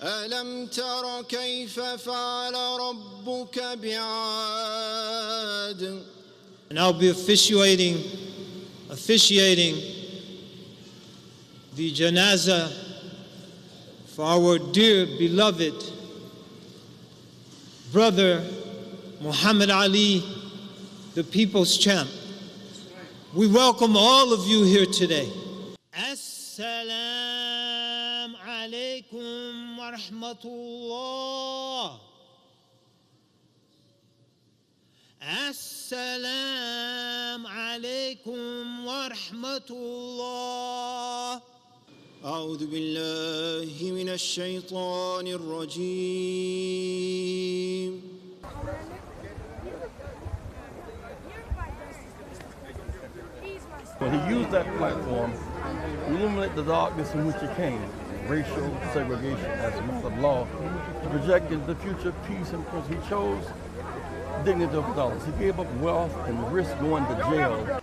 ألم تر كيف فعل ربك بعاد. And I'll be officiating the janazah for our dear beloved brother Muhammad Ali, the People's Champ. We welcome all of you here today. Assalamu alaikum wa rahmatullah. Assalamu alaikum wa rahmatullah. أعوذ بالله من الشيطان الرجيم. When he used that platform to illuminate the darkness in which he came, racial segregation as a matter of law, to project into the future peace and because he chose dignity of dollars. He gave up wealth and risked going to jail